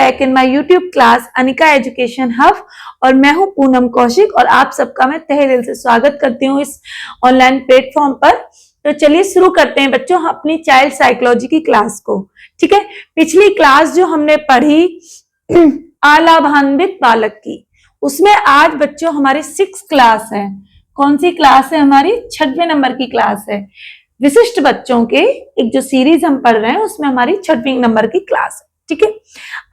Back in my YouTube class Anika education hub और मैं हूं पूनम कौशिक और आप सबका मैं तहे दिल से स्वागत करती हूं इस ऑनलाइन प्लेटफॉर्म पर। तो चलिए शुरू करते हैं बच्चों अपनी चाइल्ड साइकोलॉजी की क्लास को। ठीक है, पिछली क्लास जो हमने पढ़ी अलाभान्वित बालक की, उसमें आज बच्चों हमारी 6th क्लास है। कौन सी क्लास है? हमारी 6वें नंबर की क्लास है। विशिष्ट बच्चों के एक जो सीरीज हम पढ़ रहे हैं उसमें हमारी 6वें नंबर की क्लास है। ठीक है,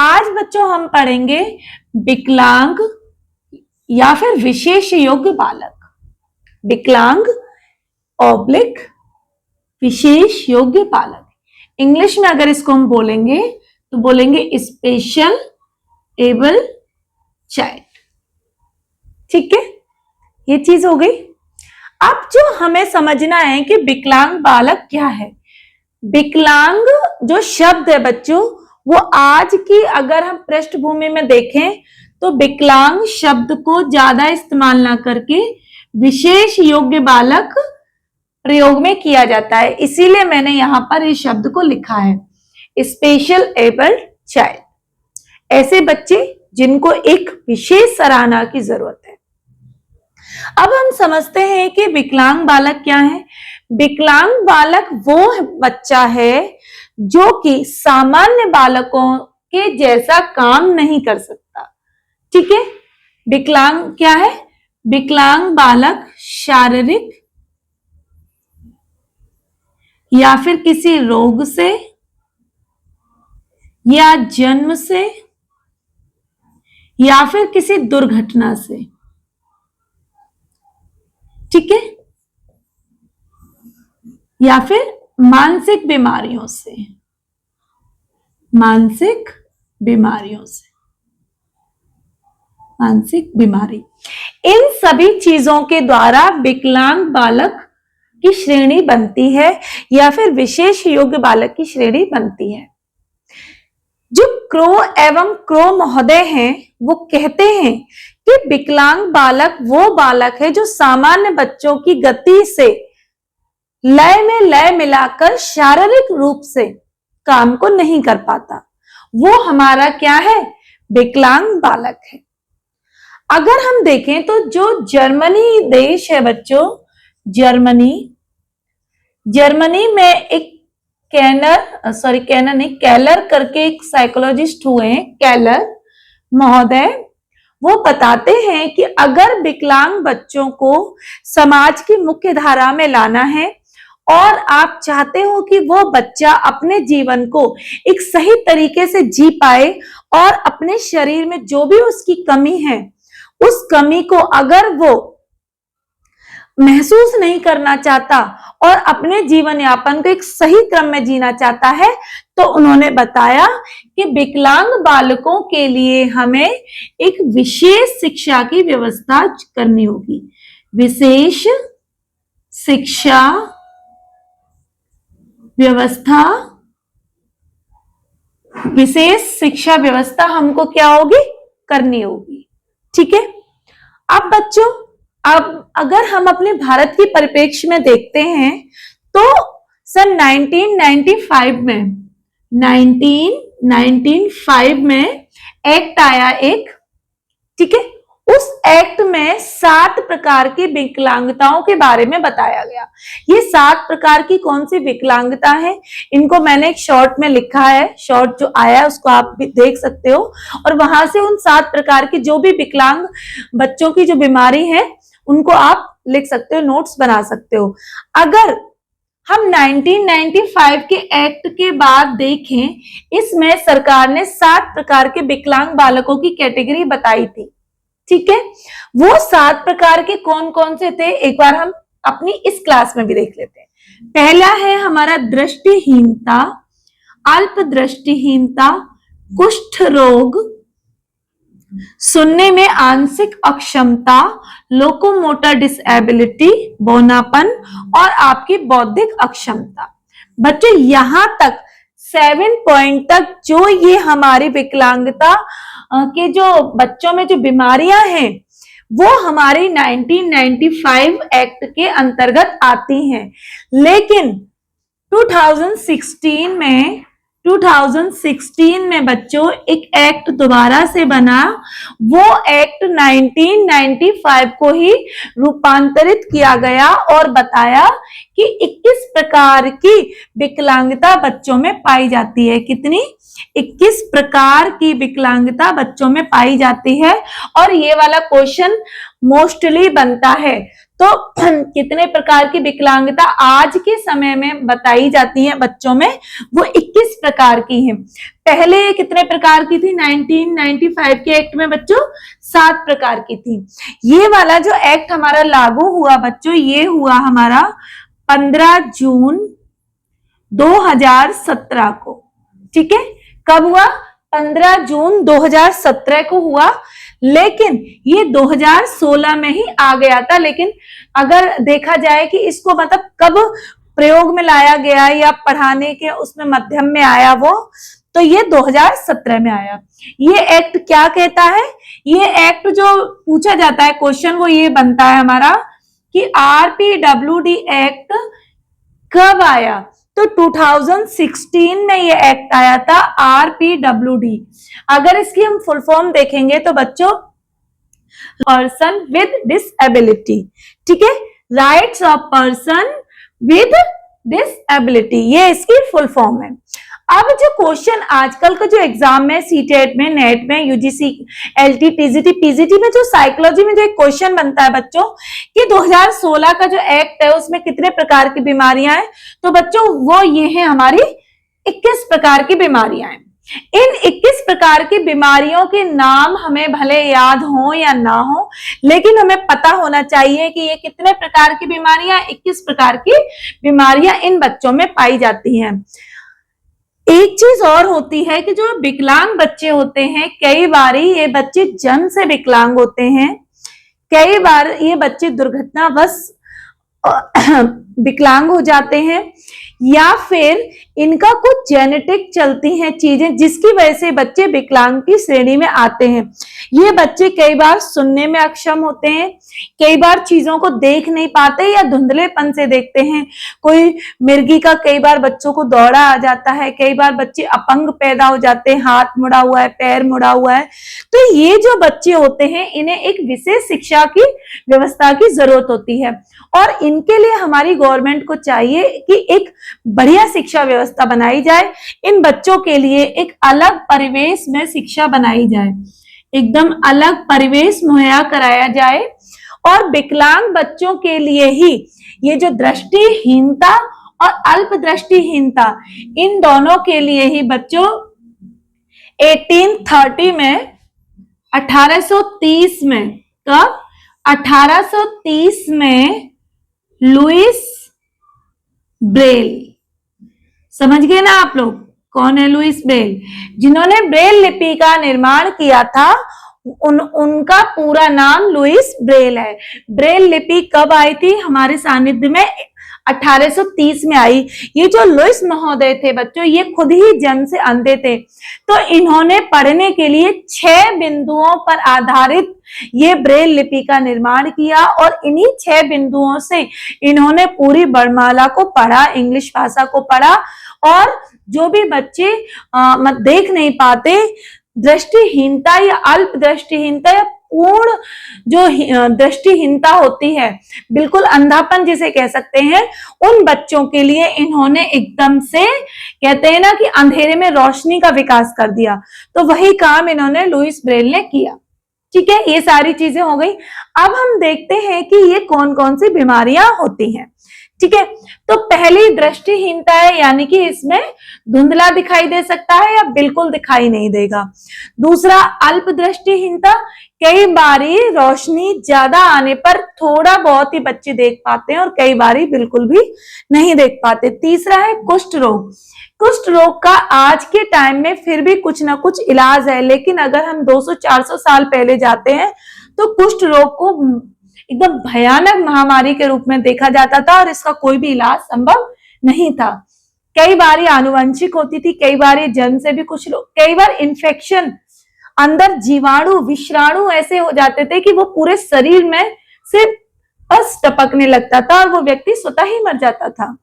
आज बच्चों हम पढ़ेंगे विकलांग या फिर विशेष योग्य बालक। विकलांग ऑब्लिक विशेष योग्य बालक, इंग्लिश में अगर इसको हम बोलेंगे तो बोलेंगे स्पेशल एबल चाइल्ड। ठीक है, ये चीज हो गई। अब जो हमें समझना है कि विकलांग बालक क्या है। विकलांग जो शब्द है बच्चों, वो आज की अगर हम पृष्ठभूमि में देखें तो विकलांग शब्द को ज्यादा इस्तेमाल ना करके विशेष योग्य बालक प्रयोग में किया जाता है। इसीलिए मैंने यहां पर इस शब्द को लिखा है, स्पेशल एबल्ड चाइल्ड। ऐसे बच्चे जिनको एक विशेष सराहना की जरूरत है। अब हम समझते हैं कि विकलांग बालक क्या है। विकलांग बालक वो बच्चा है जो कि सामान्य बालकों के जैसा काम नहीं कर सकता। ठीक है, विकलांग क्या है? विकलांग बालक शारीरिक या फिर किसी रोग से या जन्म से या फिर किसी दुर्घटना से, ठीक है, या फिर मानसिक बीमारियों से, मानसिक बीमारी, इन सभी चीजों के द्वारा विकलांग बालक की श्रेणी बनती है या फिर विशेष योग्य बालक की श्रेणी बनती है। जो क्रो एवं क्रो महोदय हैं वो कहते हैं कि विकलांग बालक वो बालक है जो सामान्य बच्चों की गति से लय में लय मिलाकर शारीरिक रूप से काम को नहीं कर पाता। वो हमारा क्या है? विकलांग बालक है। अगर हम देखें तो जो जर्मनी देश है बच्चों, जर्मनी में एक केलर करके एक साइकोलॉजिस्ट हुए हैं, केलर महोदय। वो बताते हैं कि अगर विकलांग बच्चों को समाज की मुख्य धारा में लाना है और आप चाहते हो कि वो बच्चा अपने जीवन को एक सही तरीके से जी पाए और अपने शरीर में जो भी उसकी कमी है, उस कमी को अगर वो महसूस नहीं करना चाहता और अपने जीवन यापन को एक सही क्रम में जीना चाहता है, तो उन्होंने बताया कि विकलांग बालकों के लिए हमें एक विशेष शिक्षा की व्यवस्था करनी होगी। विशेष शिक्षा व्यवस्था हमको क्या होगी? करनी होगी। ठीक है, अब बच्चों, अब अगर हम अपने भारत की परिप्रेक्ष्य में देखते हैं तो सन 1995 में एक्ट आया एक। ठीक है, उस एक्ट में 7 प्रकार की विकलांगताओं के बारे में बताया गया। ये 7 प्रकार की कौन सी विकलांगता है, इनको मैंने एक शॉर्ट में लिखा है। शॉर्ट जो आया है उसको आप भी देख सकते हो और वहां से उन 7 प्रकार की जो भी विकलांग बच्चों की जो बीमारी है उनको आप लिख सकते हो, नोट्स बना सकते हो। अगर हम 1995 के एक्ट के बाद देखें, इसमें सरकार ने 7 प्रकार के विकलांग बालकों की कैटेगरी बताई थी। ठीक है, वो 7 प्रकार के कौन कौन से थे एक बार हम अपनी इस क्लास में भी देख लेते हैं। पहला है हमारा दृष्टिहीनता, अल्प दृष्टिहीनता, कुष्ठ रोग, सुनने में आंशिक अक्षमता, लोकोमोटर डिसेबिलिटी, बौनापन और आपकी बौद्धिक अक्षमता। बच्चों यहां तक 7 पॉइंट तक जो ये हमारी विकलांगता के जो बच्चों में जो बीमारियां हैं वो हमारी 1995 एक्ट के अंतर्गत आती हैं। लेकिन 2016 में 2016 में बच्चों एक एक्ट दोबारा से बना, वो एक्ट 1995 को ही रूपांतरित किया गया और बताया कि 21 प्रकार की विकलांगता बच्चों में पाई जाती है। कितनी? 21 प्रकार की विकलांगता बच्चों में पाई जाती है। और ये वाला क्वेश्चन मोस्टली बनता है। तो कितने प्रकार की विकलांगता आज के समय में बताई जाती है बच्चों में, वो 21 प्रकार की है। पहले कितने प्रकार की थी? 1995 के एक्ट में बच्चों 7 प्रकार की थी। ये वाला जो एक्ट हमारा लागू हुआ बच्चों, ये हुआ हमारा 15 जून 2017 को। ठीक है, कब हुआ? 15 जून 2017 को हुआ, लेकिन ये 2016 में ही आ गया था। लेकिन अगर देखा जाए कि इसको मतलब कब प्रयोग में लाया गया या पढ़ाने के उसमें मध्यम में आया वो, तो ये 2017 में आया। ये एक्ट क्या कहता है? ये एक्ट जो पूछा जाता है क्वेश्चन, वो ये बनता है हमारा कि RPWD एक्ट कब आया? तो 2016 में ये एक्ट आया था, RPWD। अगर इसकी हम फुल फॉर्म देखेंगे तो बच्चों, पर्सन विद डिसएबिलिटी। ठीक है, rights of person with disability, ये इसकी फुल फॉर्म है। अब जो क्वेश्चन आजकल का जो एग्जाम में, सीटेट में, नेट में, यूजीसी, एलटी, टीजीटी, पीजीटी में जो साइकोलॉजी में जो एक क्वेश्चन बनता है बच्चों कि 2016 का जो एक्ट है उसमें कितने प्रकार की बीमारियां हैं, तो बच्चों वो ये है हमारी 21 प्रकार की बीमारियां हैं। इन 21 प्रकार की बीमारियों के नाम हमें भले याद हो या ना हो, लेकिन हमें पता होना चाहिए कि ये कितने प्रकार की बीमारियां, 21 प्रकार की बीमारियां इन बच्चों में पाई जाती हैं। एक चीज और होती है कि जो विकलांग बच्चे होते हैं, कई बार ये बच्चे जन्म से विकलांग होते हैं, कई बार ये बच्चे दुर्घटनावश विकलांग हो जाते हैं, या फिर इनका कुछ जेनेटिक चलती हैं चीजें जिसकी वजह से बच्चे विकलांग की श्रेणी में आते हैं। ये बच्चे कई बार सुनने में अक्षम होते हैं, कई बार चीजों को देख नहीं पाते या धुंधलेपन से देखते हैं। कोई मिर्गी का कई बार बच्चों को दौरा आ जाता है, कई बार बच्चे अपंग पैदा हो जाते हैं, हाथ मुड़ा हुआ है, पैर मुड़ा हुआ है। तो ये जो बच्चे होते हैं इन्हें एक विशेष शिक्षा की व्यवस्था की जरूरत होती है, और इनके लिए हमारी गवर्नमेंट को चाहिए कि एक बढ़िया शिक्षा व्यवस्था बनाई जाए। इन बच्चों के लिए एक अलग परिवेश में शिक्षा बनाई जाए, एकदम अलग परिवेश मुहैया कराया जाए। और विकलांग बच्चों के लिए ही ये जो दृष्टिहीनता और अल्प दृष्टिहीनता, इन दोनों के लिए ही बच्चों 1830 में, 1830 में, कब? 1830 में लुइस ब्रेल, समझ गए ना आप लोग? कौन है लुइस ब्रेल? जिन्होंने ब्रेल लिपि का निर्माण किया था, उनका पूरा नाम लुइस ब्रेल है। ब्रेल लिपि कब आई थी हमारे सानिध्य में? 1830 में आई। ये जो लुइस महोदय थे बच्चों, ये खुद ही जन्म से अंधे थे, तो इन्होंने पढ़ने के लिए 6 बिंदुओं पर आधारित ये ब्रेल लिपि का निर्माण किया, और इन्हीं 6 बिंदुओं से इन्होंने पूरी वर्णमाला को पढ़ा, इंग्लिश भाषा को पढ़ा। और जो भी बच्चे देख नहीं पाते, दृष्टिहीनता या अल्प दृष्टिहीनता या पूर्ण जो दृष्टिहीनता होती है, बिल्कुल अंधापन जिसे कह सकते हैं, उन बच्चों के लिए इन्होंने एकदम से, कहते हैं ना कि अंधेरे में रोशनी का विकास कर दिया। तो वही काम इन्होंने लुइस ब्रेल ने किया। ठीक है, ये सारी चीजें हो गई। अब हम देखते हैं कि ये कौन कौन सी बीमारियां होती हैं। ठीक है, तो पहली दृष्टिहीनता है, यानी कि इसमें धुंधला दिखाई दे सकता है या बिल्कुल दिखाई नहीं देगा। दूसरा अल्प दृष्टिहीनता, कई बारी रोशनी ज्यादा आने पर थोड़ा बहुत ही बच्चे देख पाते हैं और कई बारी बिल्कुल भी नहीं देख पाते। तीसरा है कुष्ठ रोग। कुष्ठ रोग का आज के टाइम में फिर भी कुछ ना कुछ इलाज है, लेकिन अगर हम 200-400 साल पहले जाते हैं तो कुष्ठ रोग को एकदम भयानक महामारी के रूप में देखा जाता था और इसका कोई भी इलाज संभव नहीं था। कई बार आनुवंशिक होती थी, कई बार जन्म से भी, कुछ लोग कई बार इन्फेक्शन, अंदर जीवाणु विषाणु ऐसे हो जाते थे कि वो पूरे शरीर में से बस टपकने लगता था और वो व्यक्ति स्वतः ही मर जाता था।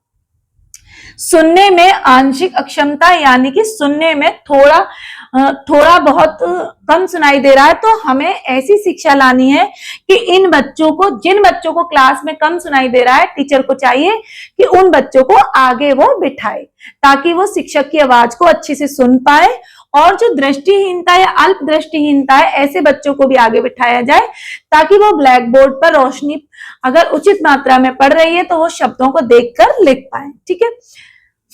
सुनने में आंशिक अक्षमता यानी कि सुनने में थोड़ा बहुत कम सुनाई दे रहा है, तो हमें ऐसी शिक्षा लानी है कि जिन बच्चों को क्लास में कम सुनाई दे रहा है, टीचर को चाहिए कि उन बच्चों को आगे वो बिठाए ताकि वो शिक्षक की आवाज को अच्छे से सुन पाए। और जो दृष्टिहीनता या अल्प दृष्टिहीनता है, ऐसे बच्चों को भी आगे बिठाया जाए ताकि वो ब्लैक बोर्ड पर रोशनी अगर उचित मात्रा में पड़ रही है तो वो शब्दों को देखकर लिख पाए। ठीक है।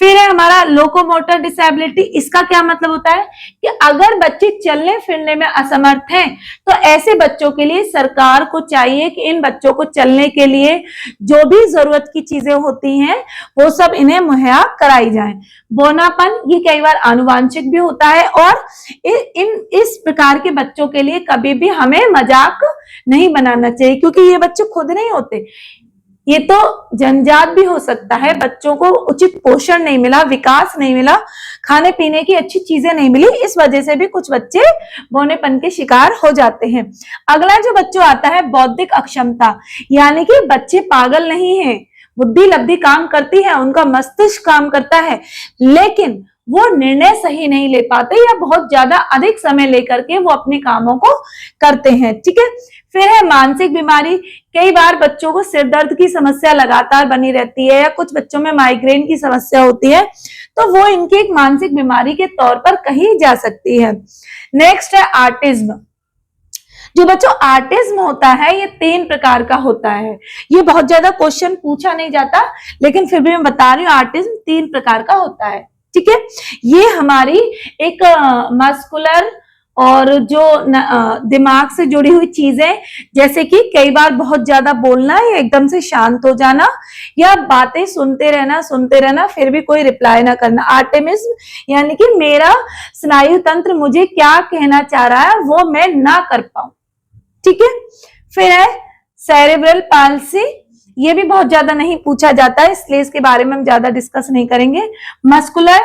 फिर है हमारा लोकोमोटर डिसेबिलिटी। इसका क्या मतलब होता है कि अगर बच्चे चलने फिरने में असमर्थ हैं तो ऐसे बच्चों के लिए सरकार को चाहिए कि इन बच्चों को चलने के लिए जो भी जरूरत की चीजें होती हैं वो सब इन्हें मुहैया कराई जाए। बौनापन ये कई बार आनुवांशिक भी होता है और इस प्रकार के बच्चों के लिए कभी भी हमें मजाक नहीं बनाना चाहिए क्योंकि ये बच्चे खुद नहीं होते, ये तो जन्मजात भी हो सकता है। बच्चों को उचित पोषण नहीं मिला, विकास नहीं मिला, खाने पीने की अच्छी चीजें नहीं मिली, इस वजह से भी कुछ बच्चे बौनेपन के शिकार हो जाते हैं। अगला जो बच्चों आता है बौद्धिक अक्षमता, यानी कि बच्चे पागल नहीं हैं, बुद्धि लब्धि काम करती है, उनका मस्तिष्क काम करता है, लेकिन वो निर्णय सही नहीं ले पाते या बहुत ज्यादा अधिक समय लेकर के वो अपने कामों को करते हैं। ठीक है। फिर है मानसिक बीमारी। कई बार बच्चों को सिर दर्द की समस्या लगातार बनी रहती है या कुछ बच्चों में माइग्रेन की समस्या होती है, तो वो इनकी एक मानसिक बीमारी के तौर पर कही जा सकती है। नेक्स्ट है आर्टिज्म। जो बच्चों आर्टिज्म होता है ये 3 प्रकार का होता है। ये बहुत ज्यादा क्वेश्चन पूछा नहीं जाता, लेकिन फिर भी मैं बता रही हूँ आर्टिज्म 3 प्रकार का होता है। ठीक है। ये हमारी एक मस्कुलर और जो दिमाग से जुड़ी हुई चीजें, जैसे कि कई बार बहुत ज्यादा बोलना या एकदम से शांत हो जाना या बातें सुनते रहना फिर भी कोई रिप्लाई ना करना। आर्टिमिज्म यानी कि मेरा स्नायु तंत्र मुझे क्या कहना चाह रहा है वो मैं ना कर पाऊं। ठीक है। फिर है सेरेब्रल पाल्सी। ये भी बहुत ज्यादा नहीं पूछा जाता है, इसलिए इसके बारे में हम ज्यादा डिस्कस नहीं करेंगे। मस्कुलर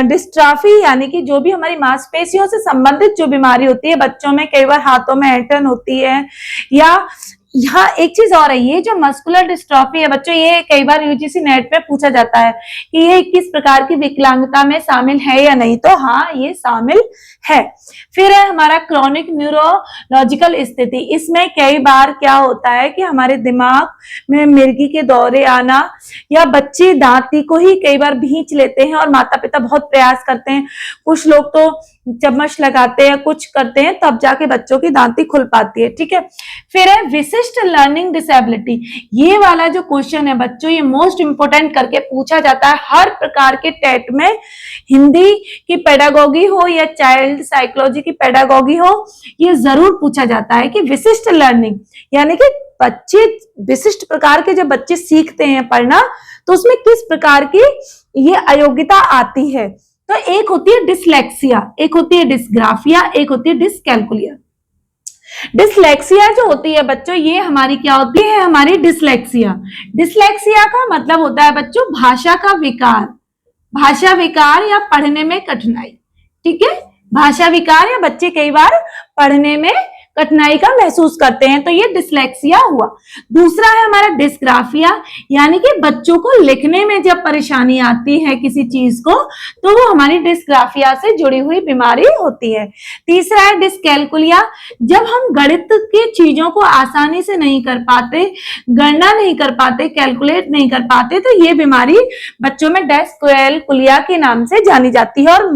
डिस्ट्राफी यानी कि जो भी हमारी मांसपेशियों से संबंधित जो बीमारी होती है, बच्चों में कई बार हाथों में ऐंठन होती है, या यहाँ एक चीज और है, ये जो मस्कुलर डिस्ट्रॉफी है बच्चों, ये कई बार यूजीसी नेट पे पूछा जाता है कि ये किस प्रकार की विकलांगता में शामिल है या नहीं, तो हाँ ये शामिल है। फिर है हमारा क्रॉनिक न्यूरोलॉजिकल स्थिति। इसमें कई बार क्या होता है कि हमारे दिमाग में मिर्गी के दौरे आना या बच्चे दांती को ही कई बार भींच लेते हैं और माता पिता बहुत प्रयास करते हैं, कुछ लोग तो चम्मच लगाते हैं, कुछ करते हैं, तब जाके बच्चों की दांती खुल पाती है। ठीक है। फिर है विशिष्ट लर्निंग डिसेबिलिटी। ये वाला जो क्वेश्चन है बच्चों, ये मोस्ट इंपोर्टेंट करके पूछा जाता है हर प्रकार के टेट में। हिंदी की पेडागोगी हो या चाइल्ड साइकोलॉजी की पेडागोगी हो, ये जरूर पूछा जाता है कि विशिष्ट लर्निंग यानी कि बच्चे विशिष्ट प्रकार के जब बच्चे सीखते हैं पढ़ना तो उसमें किस प्रकार की ये अयोग्यता आती है। तो एक होती है डिसलेक्सिया, एक होती है डिस्ग्राफिया, एक होती है डिसकैल्कुलिया। डिसलेक्सिया जो होती है बच्चों, ये हमारी क्या होती है, हमारी डिसलेक्सिया। डिसलेक्सिया का मतलब होता है बच्चों भाषा का विकार, भाषा विकार या पढ़ने में कठिनाई। ठीक है। भाषा विकार या बच्चे कई बार पढ़ने में कठिनाई का महसूस करते हैं, तो ये डिसलेक्सिया हुआ। दूसरा है हमारा डिस्ग्राफिया, यानी कि बच्चों को लिखने में जब परेशानी आती है किसी चीज को, तो वो हमारी डिस्ग्राफिया से जुड़ी हुई बीमारी होती है। तीसरा है डिसकैल्कुलिया, जब हम गणित की चीजों को आसानी से नहीं कर पाते, गणना नहीं कर पाते, कैलकुलेट नहीं कर पाते, तो ये बीमारी बच्चों में डिसकैल्कुलिया के नाम से जानी जाती है। और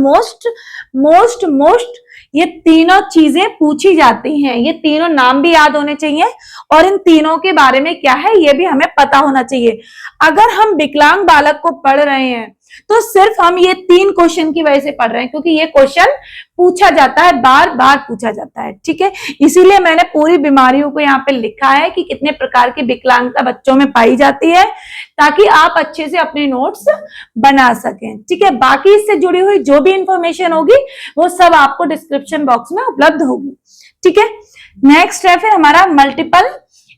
मोस्ट ये तीनों चीजें पूछी जाती हैं, ये तीनों नाम भी याद होने चाहिए और इन तीनों के बारे में क्या है ये भी हमें पता होना चाहिए। अगर हम विकलांग बालक को पढ़ रहे हैं तो सिर्फ हम ये 3 क्वेश्चन की वजह से पढ़ रहे हैं, क्योंकि ये क्वेश्चन पूछा जाता है, बार बार पूछा जाता है। ठीक है। इसीलिए मैंने पूरी बीमारियों को यहाँ पे लिखा है कि कितने प्रकार की विकलांगता बच्चों में पाई जाती है, ताकि आप अच्छे से अपने नोट्स बना सकें। ठीक है। बाकी इससे जुड़ी हुई जो भी इंफॉर्मेशन होगी वो सब आपको डिस्क्रिप्शन बॉक्स में उपलब्ध होगी। ठीक है। नेक्स्ट है फिर हमारा मल्टीपल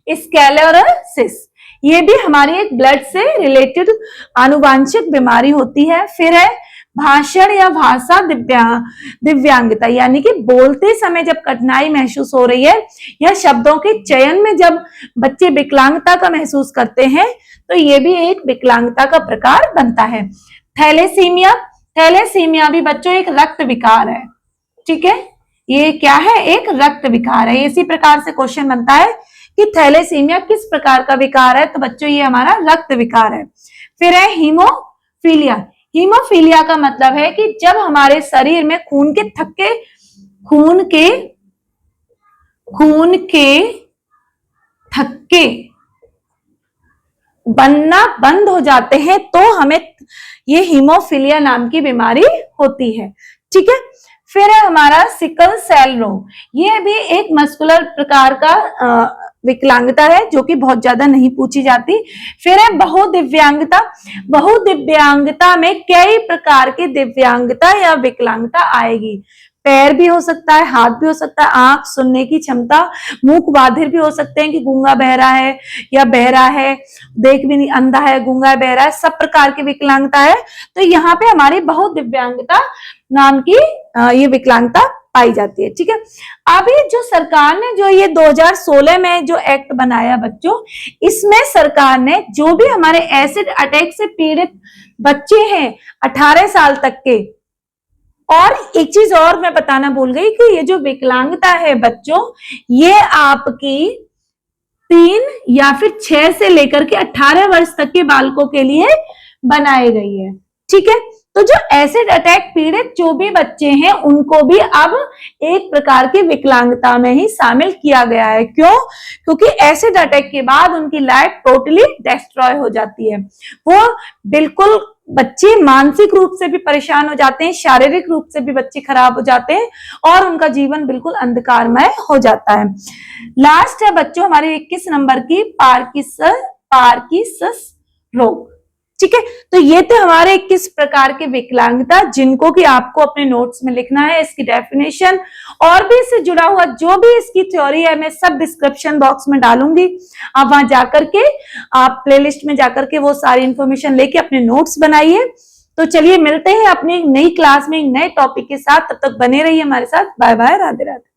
स्क्लेरोसिस। ये भी हमारी एक ब्लड से रिलेटेड आनुवांशिक बीमारी होती है। फिर है भाषण या भाषा दिव्यांगता, यानी कि बोलते समय जब कठिनाई महसूस हो रही है या शब्दों के चयन में जब बच्चे विकलांगता का महसूस करते हैं, तो ये भी एक विकलांगता का प्रकार बनता है। थैलेसीमिया, थैलेसीमिया भी बच्चों एक रक्त विकार है, ठीक है, ये क्या है, एक रक्त विकार है। इसी प्रकार से क्वेश्चन बनता है कि थैलेसीमिया किस प्रकार का विकार है, तो बच्चों ये हमारा रक्त विकार है। फिर है हीमोफीलिया। हीमोफीलिया का मतलब है कि जब हमारे शरीर में खून के थक्के बनना बंद हो जाते हैं तो हमें ये हीमोफीलिया नाम की बीमारी होती है, ठीक है। फिर है हमारा सिकल सेल रोग, ये भी एक मस्कुलर प्रकार का विकलांगता है जो कि बहुत ज्यादा नहीं पूछी जाती। फिर है बहुदिव्यांगता। बहुदिव्यांगता में कई प्रकार की दिव्यांगता या विकलांगता आएगी। पैर भी हो सकता है, हाथ भी हो सकता है, आंख, सुनने की क्षमता, मूक बाधिर भी हो सकते हैं कि गूंगा बहरा है या बहरा है, देख भी नहीं, अंधा है, गूंगा है, बहरा है, सब प्रकार की विकलांगता है। तो यहाँ पे हमारी बहुदिव्यांगता नाम की ये विकलांगता पाई जाती है, ठीक है। अभी जो सरकार ने जो ये 2016 में जो एक्ट बनाया बच्चों, इसमें सरकार ने जो भी हमारे एसिड अटैक से पीड़ित बच्चे हैं 18 साल तक के, और एक चीज और मैं बताना भूल गई कि ये जो विकलांगता है बच्चों, ये आपकी 3 या फिर 6 से लेकर के 18 वर्ष तक के बालकों के लिए बनाई गई है, ठीक है। तो जो एसिड अटैक पीड़ित जो भी बच्चे हैं उनको भी अब एक प्रकार की विकलांगता में ही शामिल किया गया है। क्यों? क्योंकि एसिड अटैक के बाद उनकी लाइफ टोटली डिस्ट्रॉय हो जाती है, वो बिल्कुल, बच्चे मानसिक रूप से भी परेशान हो जाते हैं, शारीरिक रूप से भी बच्चे खराब हो जाते हैं और उनका जीवन बिल्कुल अंधकारमय हो जाता है। लास्ट है बच्चों हमारे 21 नंबर की पार्किंसंस रोग, ठीक है। तो ये थे हमारे 21 प्रकार के विकलांगता जिनको कि आपको अपने नोट्स में लिखना है। इसकी डेफिनेशन और भी इससे जुड़ा हुआ जो भी इसकी थ्योरी है मैं सब डिस्क्रिप्शन बॉक्स में डालूंगी, आप वहां जाकर के आप प्लेलिस्ट में जाकर के वो सारी इंफॉर्मेशन लेके अपने नोट्स बनाइए। तो चलिए मिलते हैं अपनी नई क्लास में एक नए टॉपिक के साथ, तब तक बने रहिए हमारे साथ। Bye bye, Radhe Radhe.